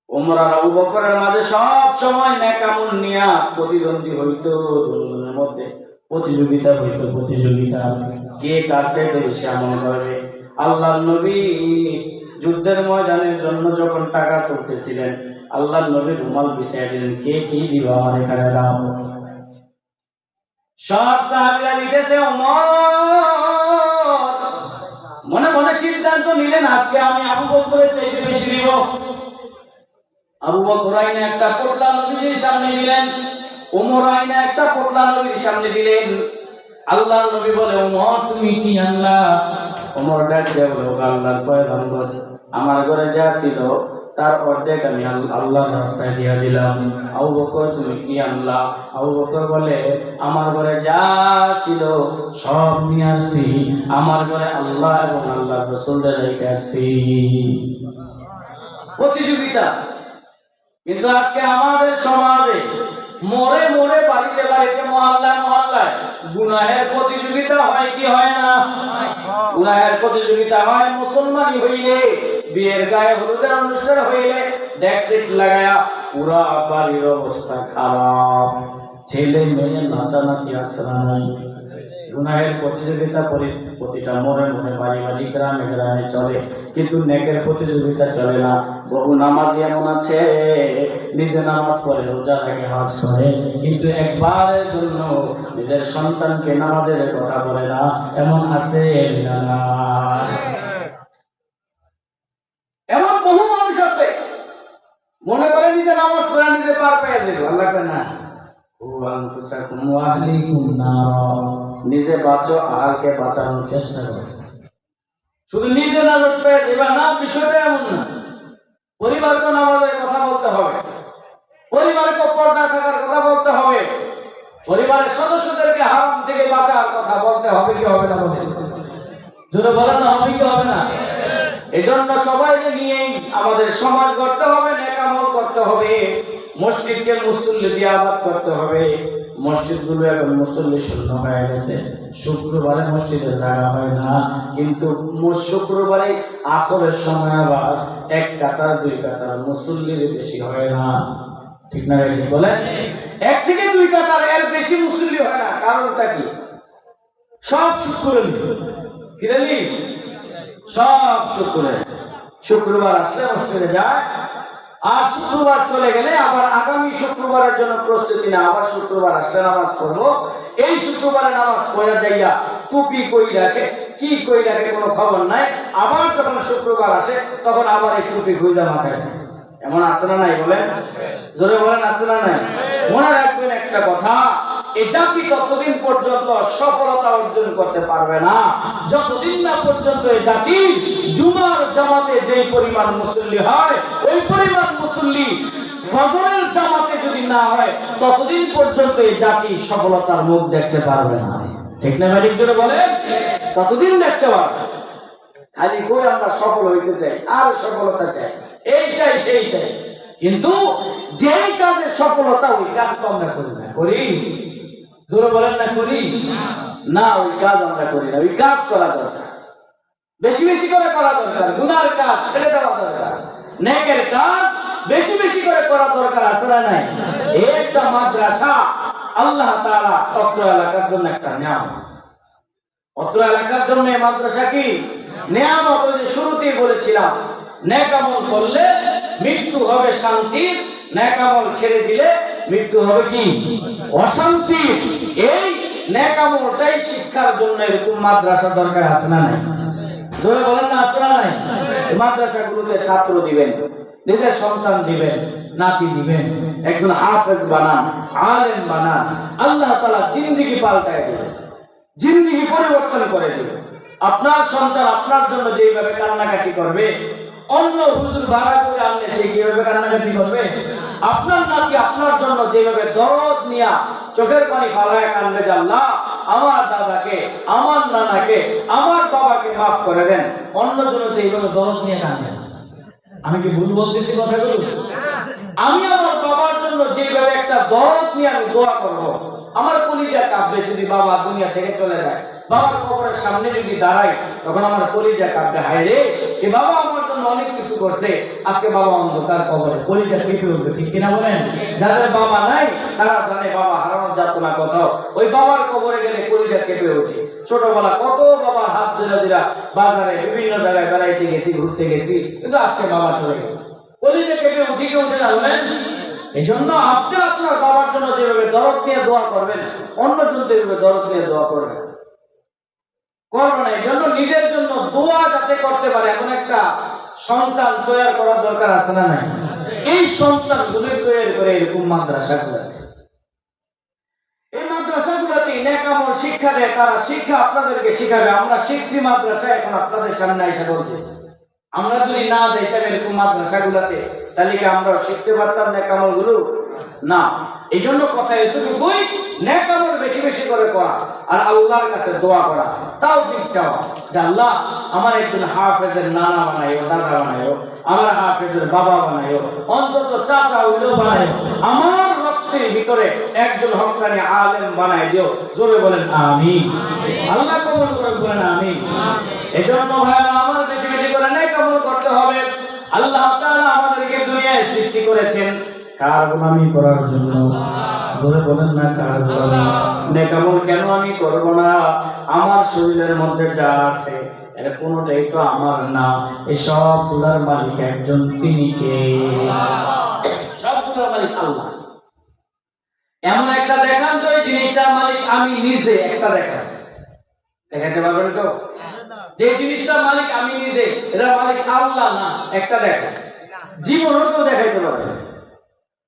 ওমর আর আবু বকরের মাঝে সব সময় নেক আমল নিয়া প্রতিদ্বন্দ্বী হইতো, দুজনের মধ্যে প্রতিযোগিতা হইতো, প্রতিযোগিতা কে কার চাইতে বেশি আমল করবে। আল্লাহর নবী যুদ্ধের ময়দানের জন্য যখন টাকা তুলতেছিলেন, আল্লাহর নবী রুমাল বিছাইয়া দিলেন, কে কি দিবা আমার এখানে দাও। সব সাহাবীরা লিখেছে ওমর মনে মনে সিদ্ধান্ত নিলেন আজকে আমি আবু বকরের চাইতে বেশি দিব। আবু বকর আইনে একটা পোটলা নবীর সামনে দিলেন, ওমর আইনে একটা পোটলা নবীর সামনে দিলেন। আল্লাহর নবী বলে, ওমর তুমি কি আনলা? ওমর ডাক দিয়ে বলে, আল্লাহর পয়গম্বর, আমার ঘরে যা ছিল তার অর্ধেক আমি আল্লাহর রাস্তায় দিয়ে দিলাম। আবু বকর তুমি কি আনলা? আবু বকর বলে, আমার ঘরে যা ছিল সব নিয়ে আসছি, আমার ঘরে আল্লাহ এবং আল্লাহর রাসূলের রেখে আসছি। প্রতিযোগিতা। কিন্তু আজকে আমাদের সমাজে মোড়ে মোড়ে, বাড়িতে বাড়িতে, মহল্লায় মহল্লায় গুনাহের প্রতিযোগিতা হয় কি হয় না? গুনাহের প্রতিযোগিতা হয়। মুসলমানি হইলে, বিয়ের গায়ে হলুদের অনুষ্ঠান হইলে ডেক্সিট লাগায়া পুরা বাড়ির অবস্থা খারাপ, ছেলে মেয়ে নাচানাচি আসরা নাই। গুনাহের প্রতিযোগিতা প্রতিটা মোড়ে মোড়ে, বাড়ি বাড়ি, গ্রামে গ্রামে চলে, কিন্তু নেকের প্রতিযোগিতা চলে না। বহু নামাজি এমন আছে নিজে নামাজ পড়ে, রোজা রাখে, হজ করে, কিন্তু একবারের জন্য নিজের সন্তানকে নামাজের কথা বলে না। এমন আছে না? এমন বহু মানুষ আছে মনে করে নিজে নামাজ পড়া নিজে পার পেয়ে যাবে। আল্লাহ কয় না, নিজে বাঁচো, আহারকে বাঁচানোর চেষ্টা করো। শুধু নিজে নামাজ পেয়ে যাবে না, বিষয়টা এমন না। পরিবারকে নামাজের কথা বলতে হবে, পরিবারকে পর্দা থাকার কথা বলতে হবে, পরিবারের সদস্যদেরকে হারাম থেকে বাঁচার কথা বলতে হবে কি হবে না? বলে জোরে বলেন না, হবে কি হবে না? এই জন্য সবাইকে নিয়েই আমাদের সমাজ গড়তে হবে, নেক আমল করতে হবে, মসজিদকে মুসল্লি দিয়ে আবাদ করতে হবে। মসজিদগুলো এখন মুসল্লি শূন্য হয়ে গেছে। শুক্রবারে মসজিদে জায়গা হয় না, কিন্তু শুক্রবারে আসরের সময় আবার এক কাতার দুই কাতার মুসল্লির বেশি হয় না। ঠিক না? ঠিক বলে, এক থেকে দুই কাতার এর বেশি মুসল্লি হয় না। কারণটা কি? সব শুক্রবারে কিরালি, সব শুক্রবার আসলে মসজিদে যায়, আর শুক্রবার চলে গেলে আবার আগামী শুক্রবারের জন্য প্রস্তুতি না, আবার শুক্রবার আসলে নামাজ পড়বো। এই শুক্রবারে নামাজ পড়া যাইয়া টুপি কই রাখে, কি কই রাখে কোনো খবর নাই। আবার যখন শুক্রবার আসে তখন আবার এই টুপি খুঁজা মাথায়। এমন আছে না নাই? বলেন, জোরে বলেন, আছে না নাই? মনে রাখবেন একটা কথা, এই জাতি ততদিন পর্যন্ত সফলতা অর্জন করতে পারবে না যতদিন না পর্যন্ত এই জাতি জুমার জামাতে যেই পরিমাণ মুসল্লি হয়, ওই পরিমাণ মুসল্লি ফজরের জামাতে যদি না হয়, ততদিন পর্যন্ত এই জাতি সফলতার মুখ দেখতে পারবে না। ঠিক না? মালিক জোরে বলেন, ততদিন দেখতে পারবে। খালি কই আমরা সফল হইতে চাই, আর সফলতা চাই, এই চাই সেই চাই, কিন্তু যেই কাজে সফলতা ওই কাজ তো আমরা করি না। করি? জোরে বলেন না, করি না? ওই কাজ আমরা করি না। ওই কাজ করা দরকার, বেশি বেশি করে করা দরকার। গুনার কাজ ছেড়ে দেওয়া দরকার, নেকের কাজ বেশি বেশি করে করা দরকার। আছে না নাই? এই একটা মাদ্রাসা আল্লাহ তাআলা অত্র এলাকার জন্য একটা নিয়ামত। অত্র এলাকার জন্য মাদ্রাসা কি নিয়ামত? ওই যে শুরুতেই বলেছিলাম, নেক আমল করলে মৃত্যু হবে শান্তির, নেক আমল ছেড়ে দিলে মৃত্যু হবে কি? অশান্তি। এই নেক আমলটাই শিক্ষার জন্য এরকম মাদ্রাসা দরকার। আছে না নাই? জোরে বলেন না, আছে না নাই? এই মাদ্রাসাগুলোতে ছাত্র দিবেন, নিজের সন্তান দিবেন, নাতি দিবেন, একজন হাফেজ বানান, আলেম বানান। আল্লাহ তাআলা জিন্দেগি পাল্টায় দিবেন, জিন্দেগি পরিবর্তন করে দিবেন। আপনার সন্তান আপনার জন্য যেভাবে কান্নাকাটি করবে, অন্য হুজুর ভাড়া করে আনলে সে কিভাবে কান্নাকাটি করবে? আপনার নাতি আপনার জন্য যেভাবে দরদ নিয়া চোখের পানি ফালায় কান্দে, আল্লাহ আমার দাদাকে, আমার নানাকে, আমার বাবাকে মাফ করে দেন, অন্য জন্য যেভাবে দরদ নিয়ে কান্দে। আমি কি ভুল বলতেছি কথাগুলো? আমি আমার বাবার জন্য যেভাবে একটা দরদ নিয়ে আমি দোয়া করবো, আমার কলিজা কাঁপবে যদি বাবা দুনিয়া থেকে চলে যায়। বাবার কবরের সামনে যদি দাঁড়াই, তখন আমার কলিজা কাঁপবে, হায় রে, এ বাবা আমার জন্য অনেক কিছু করছে, আজকে বাবা অন্ধকার কবরে, কলিজা কেঁপে উঠবে। ঠিক কিনা বলেন? যাদের বাবা নাই তারা জানে বাবা হারানোর যাতনা কত। ওই বাবার কবরে গেলে কলিজা কেঁপে ওঠে। ছোটবেলা কত বাবার হাত ধরে দিরা বাজারে বিভিন্ন জায়গায় বেড়াইতে গেছি, ঘুরতে গেছি, কিন্তু আজকে বাবা চলে গেছে, কলিজা কেঁপে উঠে কি উঠে না? বলেন, এই জন্য আপনি আপনার বাবার জন্য যেভাবে দরদ নিয়ে দোয়া করবেন, অন্য জন যেভাবে দরদ নিয়ে দোয়া করবেন। করবো না। এই জন্য নিজের জন্য দোয়া যাতে করতে পারে এমন একটা সন্তান তৈরি করার দরকার আছে না নাই? এই সন্তানগুলি তৈরি করে এরকম মাদ্রাসাগুলোতে, এই মাদ্রাসাগুলোতে নেক আমল শিক্ষা দেয়, তারা শিক্ষা আপনাদেরকে শিখাবে। আমরা শিখছি মাদ্রাসায়, এখন আপনাদের সামনে এসে বলতেছি। আমরা যদি না যাইতাম এরকম মাদ্রাসাগুলোতে, তাহলে কি আমরা শিখতে পারতাম নেক আমলগুলো? না। এই জন্য কথা এতটুকুই, নেক আমল বেশি বেশি করে করা আর আল্লাহর কাছে দোয়া করা, তাওফিক চাওয়া যে আল্লাহ আমার একজন হাফেজের নানা বানাইও, দাদা বানাইও, আমার হাফেজের বাবা বানাইও, অন্তত চাচা হইলেও বানাইও, আমার রক্তের ভিতরে একজন হক্কানি আলেম বানাই দিও। জোরে বলেন আমিন। আল্লাহ কবুল করে বলেন আমিন। এজন্য ভাইরা আমার বেশি বেশি করে নেক আমল করতে হবে। আল্লাহ তাআলা আমাদেরকে দুনিয়ায় সৃষ্টি করেছেন কার গোলামি করার জন্য? জোরে বলেন না কার গোলামি? নেক আমল কেন আমি করব না? আমার শরীরের মধ্যে যা আছে এর কোনোটাই তো আমার না, এই সবগুলোর মালিক একজন, তিনি কে? সবগুলোর মালিক আল্লাহ। এমন একটা দেখান তো এই জিনিসটার মালিক আমি নিজে, একটা দেখান, দেখাতে পারবেন তো? যে জিনিসটার মালিক আমি নিজে, এটা মালিক আল্লাহ না, একটা দেখান। জীবনও কেউ দেখাইতে পারবে না।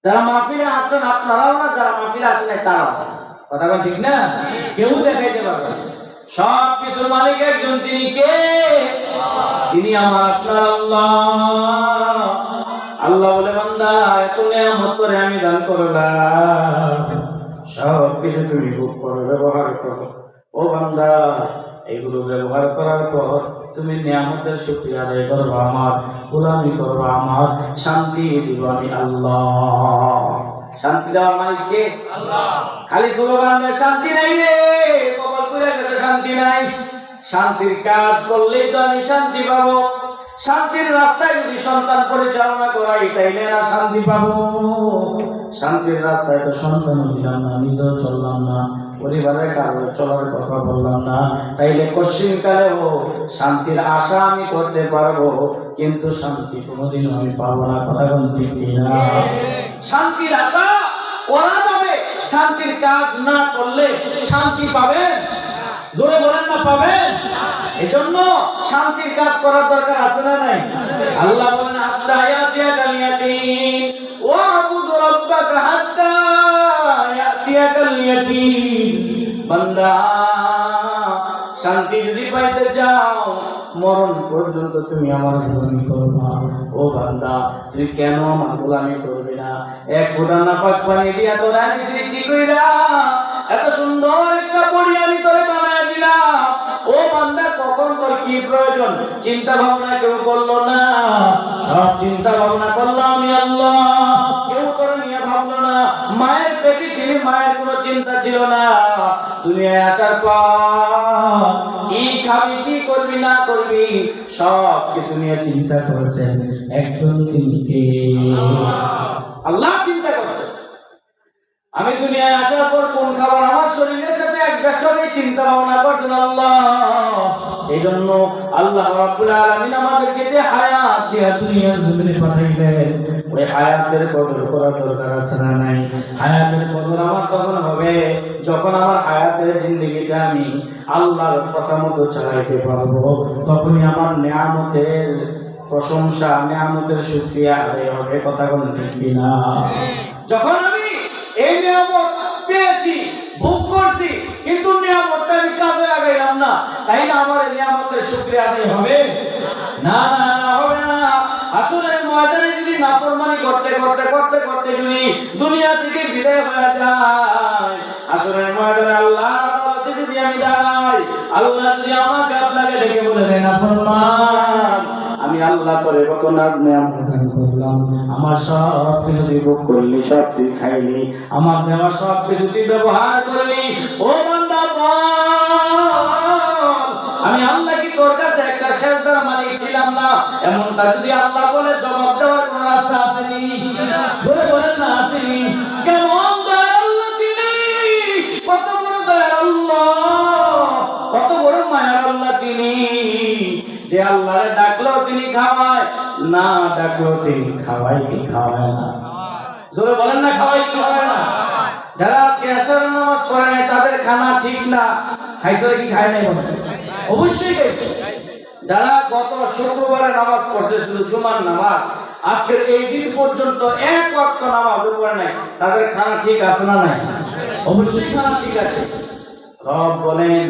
যারা মাহফিলে আসছেন আপনারাও না, যারা মাহফিলে আসেন নাই তারাও। কথা বল ঠিক না? কেউ দেখাইতে পারবে না। সব কিছুর মালিক একজন, তিনি কে? তিনি আমার আপনার আল্লাহ। আল্লাহ বলে বান্দা এত নিয়ামত করে আমি দান করলাম, সব কিছু তুমি ভোগ করো, ব্যবহার করো। ও বান্দা এগুলো ব্যবহার করার পর তুমি নিয়ামতের শুকরিয়া আদায় করবা, আমার গোলামি করবা, আমার শান্তি দিব আমি আল্লাহ। শান্তি দেওয়ার মালিক কে? আল্লাহ। খালি স্লোগান দেয় শান্তি নাই রে, কপাল পুড়ে গেছে শান্তি নাই। শান্তির কাজ করলেই তো আমি শান্তি পাবো। শান্তির রাস্তায় যদি সন্তান পরিচালনা করাই তাইলে না শান্তি পাবো। শান্তির রাস্তায় তো সন্তান দিলাম না, নিজেও চললাম না, পরিবারের কারণে চলার কথা বললাম না, তাইলে কশ্চিনকালেও শান্তির আশা আমি করতে পারবো, কিন্তু শান্তি কোনোদিন আমি পাবো না। কথা বলুন ঠিক কিনা? শান্তির আশা করা যাবে, শান্তির কাজ না করলে শান্তি পাবেন? জোরে বলেন না পাবেন? এজন্য শান্তির কাজ করার দরকার আছে না নাই? আল্লাহ বলেন হাত্তা ইয়াতিয়াকাল ইয়াকিন ওয়া'বুদ রাব্বাকা হাত্তা ইয়াতিয়াকাল ইয়াকিন। বান্দা শান্তি যদি পাইতে চাও, মরণ পর্যন্ত তুমি আমার গোলামি করবা। ও বান্দা তুই কেন আমার গোলামি করবি না? এক ফোঁটা নাপাক পানি দিয়া তোরা আমি সৃষ্টি কইরা, এত সুন্দর একটা বডি আমি তোরে বানায় দিলাম। ও বান্দা কখন তোর কি প্রয়োজন চিন্তা ভাবনা কেউ করলো না, সব চিন্তা ভাবনা করলাম আমি আল্লাহ। কেউ তোর নিয়ে ভাবলো না। মায়ের পেটে ছিলি, মায়ের কোনো চিন্তা ছিল না। দুনিয়ায় আসার পর কি খাবি, কি করবি না করবি, সব কিছু নিয়ে চিন্তা করেছেন একজন, তিনি কে? আল্লাহ চিন্তা করছে। আমি দুনিয়ায় আসার পর কোন খাবার আমার শরীরের সাথে অ্যাডজাস্ট হবে চিন্তা ভাবনা করছেন আল্লাহ। এই জন্য আল্লাহ রাব্বুল আলামিন আমাদেরকে যে হায়াত দিয়ে দুনিয়ার জমিনে পাঠাইলেন, ওই হায়াতের কদর করা দরকার আছে না নাই? হায়াতের কদর আমার তখন হবে যখন আমার হায়াতের জিন্দেগিটা আমি আল্লাহর কথা মতো চালাইতে পারবো। তখনই আমার নিয়ামতের প্রশংসা, নিয়ামতের শুকরিয়া আদায় হবে। কথা বলেন ঠিক কিনা? যখন আমি এই নিয়ামত পেয়েছি, ভোগ করছি, কিন্তু নিয়ামতটা আমি কাজে লাগাইলাম না, তাই না আমার নিয়ামতের শুকরিয়া আদায় হবে? না না না, হবে না। আসরের ময়দানে যদি নাফরমানি করতে করতে করতে করতে যদি দুনিয়া থেকে বিদায় হয়ে যায়, আসরের ময়দানে আল্লাহর আদালতে যদি আমি দাঁড়াই, আল্লাহ যদি আমাকে আপনাকে ডেকে বলে দেন নাফরমান, আমি আল্লাহ করে কত নাজ নিয়ামত দান করলাম, আমার সব কিছু তুই ভোগ করলি, সব তুই খাইলি, আমার দেওয়া সব কিছু তুই ব্যবহার করলি। ও বান্দা আমি আল্লাহ কি তোর কাছে একটা সেজদার মালিক ছিলাম না? এমনটা যদি আল্লাহ বলে জবাব দেওয়ার কোন রাস্তা আসেনি? বলে বলেন না আসেনি? কেমন দয়ার আল্লাহ তিনি, কত বড় দয়ার আল্লাহ, কত বড় মায়ার আল্লাহ তিনি, যে আল্লাহরে ডাকলেও তিনি খাওয়ায়, না ডাকলেও তিনি খাওয়াই কি খাওয়ায় না? জোরে বলেন না খাওয়াই কি খাওয়ায় না? যারা আজকে আসরের নামাজ পড়ে নাই তাদের খানা ঠিক না, খাইছে কি খায় নাই? বলে অবশ্যই গেছে। যারা গত শুক্রবারে নামাজ পড়ছে শুধু জুমার নামাজ, আজকের এই দিন পর্যন্ত এক ওয়াক্ত নামাজ পড়ে নাই, তাদের খানা ঠিক আছে না নাই? অবশ্যই খানা ঠিক আছে। রব বলেন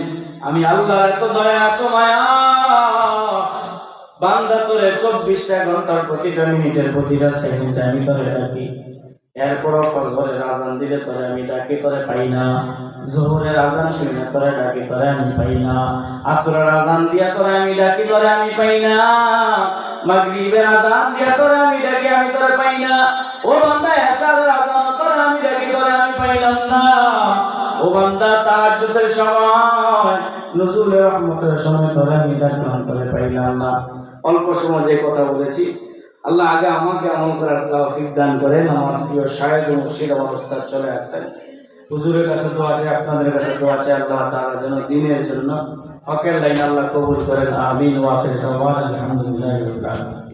আমি আল্লাহ এত দয়া এত মায়া, বান্দা তোরে 24টা ঘন্টার প্রতিটা মিনিটের প্রতিটা সেকেন্ডে আমি তোরে ডাকি। এরপরও ফজরের আজান দিলে তোরে আমি ডাকি, তোরে পাই না। যোহরের আজান শুনে তোরে ডাকি, তোরে আমি পাই না। আসরের আজান দিয়া তোরে আমি ডাকি, তোরে আমি পাই না। মাগরিবের আজান দিয়া তোরে আমি ডাকি, আমি তোরে পাই না। ও বান্দা এশারের আজান তোরে আমি ডাকি, তোরে আমি পাইলাম না। ও বান্দা তাহাজ্জুদের সময়, নুজুলের রহমতের সময় তোরে আমি ডাকলাম, তোরে পাইলাম না। অল্প সময় যে কথা বলেছি, আল্লাহ আগে আমাকে আমল করার তৌফিক দান করেন। আমার প্রিয় শায়েখ ও মুর্শিদ অবস্থায় চলে আসছেন, হুজুরের কাছে দোয়া আছে, আপনাদের কাছে দোয়া আছে, আল্লাহ তাআলা যেন দ্বীনের জন্য হকের লাইন আল্লাহ কবুল করেন। আমিন ওয়া আখিরু দাওয়ানা আলহামদুলিল্লাহি রাব্বিল আলামিন।